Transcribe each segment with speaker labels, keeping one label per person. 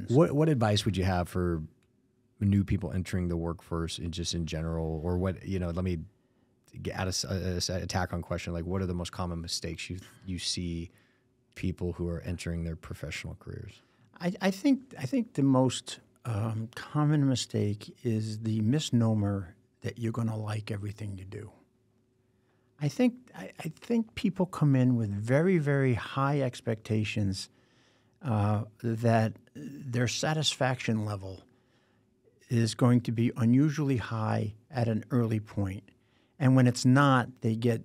Speaker 1: situations.
Speaker 2: What advice would you have for new people entering the workforce and just in general, or what, let me add a tack on question. Like, what are the most common mistakes you see people who are entering their professional careers?
Speaker 1: I think the most common mistake is the misnomer that you're going to like everything you do. I think people come in with very, very high expectations that their satisfaction level is going to be unusually high at an early point, and when it's not, they get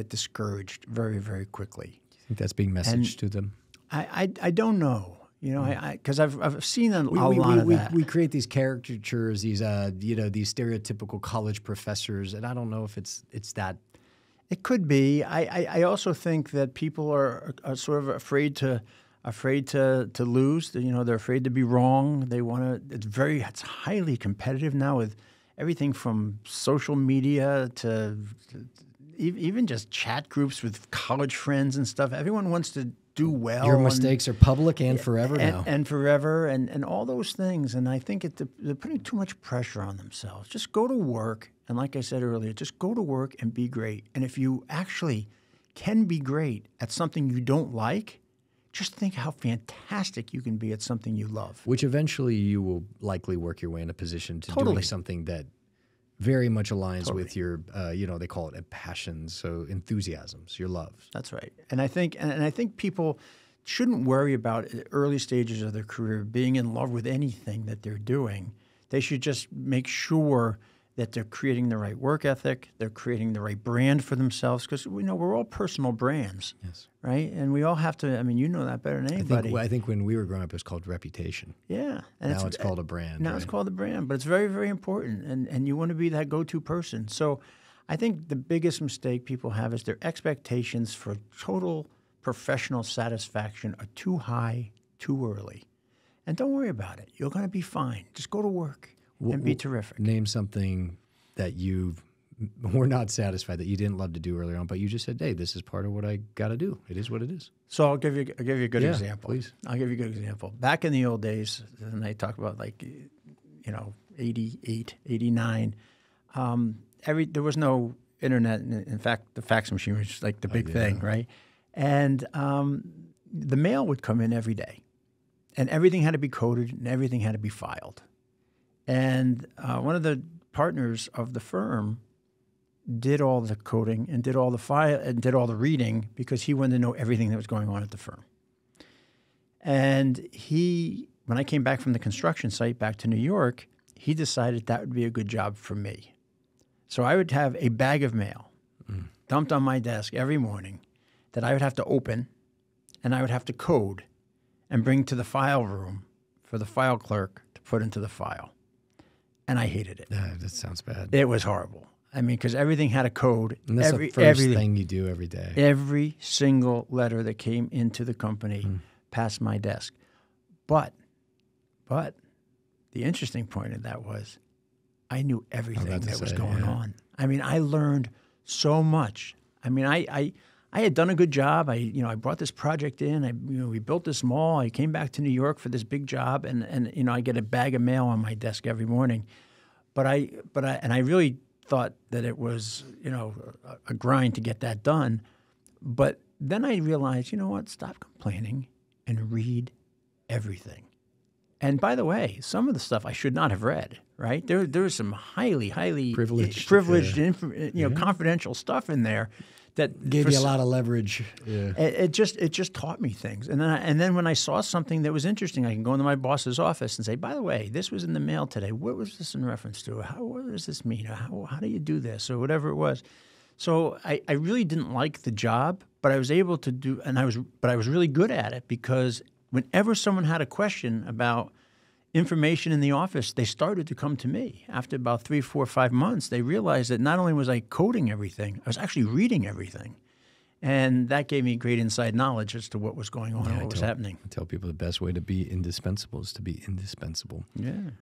Speaker 1: discouraged very, very quickly.
Speaker 2: Do you think that's being messaged to them?
Speaker 1: I don't know. Because I've seen a lot of that.
Speaker 2: We create these caricatures, these these stereotypical college professors, and I don't know if it's that.
Speaker 1: It could be. I also think that people are sort of afraid to lose. They're afraid to be wrong. They want to. It's highly competitive now with everything from social media to even just chat groups with college friends and stuff. Everyone wants to do well.
Speaker 2: Your mistakes are public and forever now.
Speaker 1: And forever and all those things. And I think they're putting too much pressure on themselves. Just go to work. And like I said earlier, just go to work and be great. And if you actually can be great at something you don't like, just think how fantastic you can be at something you love.
Speaker 2: Which eventually you will likely work your way in a position to doing something that very much aligns with your, they call it a passion, so enthusiasms, your loves.
Speaker 1: That's right. And I think people shouldn't worry about early stages of their career being in love with anything that they're doing. They should just make sure that they're creating the right work ethic, they're creating the right brand for themselves, because we're all personal brands,
Speaker 2: yes,
Speaker 1: right? And we all have to. I mean, you know that better than anybody.
Speaker 2: I think when we were growing up, it was called reputation.
Speaker 1: Yeah,
Speaker 2: and now it's called a brand.
Speaker 1: Now it's called a brand, but it's very, very important, and you want to be that go-to person. So, I think the biggest mistake people have is their expectations for total professional satisfaction are too high, too early, and don't worry about it. You're going to be fine. Just go to work. And be terrific.
Speaker 2: Name something that you were not satisfied, that you didn't love to do earlier on, but you just said, hey, this is part of what I got to do. It is what it is.
Speaker 1: So I'll give you a good example.
Speaker 2: Please.
Speaker 1: I'll give you a good example. Back in the old days, and they talk about 88, 89, there was no internet. In fact, the fax machine was like the big thing, right? And the mail would come in every day, and everything had to be coded and everything had to be filed. And one of the partners of the firm did all the coding and did all the file and did all the reading because he wanted to know everything that was going on at the firm. And when I came back from the construction site back to New York, he decided that would be a good job for me. So I would have a bag of mail dumped on my desk every morning that I would have to open and I would have to code and bring to the file room for the file clerk to put into the file. And I hated it.
Speaker 2: That sounds bad.
Speaker 1: It was horrible. I mean, because everything had a code.
Speaker 2: And that's the first thing you do every day.
Speaker 1: Every single letter that came into the company passed my desk. But the interesting point of that was I knew everything that was going on. I mean, I learned so much. I mean, I had done a good job. I brought this project in. We built this mall. I came back to New York for this big job, and I get a bag of mail on my desk every morning. But I really thought that it was a grind to get that done. But then I realized, you know what? Stop complaining and read everything. And by the way, some of the stuff I should not have read. Right? There's some highly privileged confidential stuff in there. That
Speaker 2: gave you a lot of leverage. Yeah.
Speaker 1: It just taught me things, and then when I saw something that was interesting, I can go into my boss's office and say, "By the way, this was in the mail today. What was this in reference to? What does this mean? How do you do this, or whatever it was?" So I really didn't like the job, but I was able to do, but I was really good at it because whenever someone had a question about information in the office, they started to come to me. After about 3, 4, 5 months, they realized that not only was I coding everything, I was actually reading everything. And that gave me great inside knowledge as to what was going on and what was happening.
Speaker 2: I tell people the best way to be indispensable is to be indispensable.
Speaker 1: Yeah.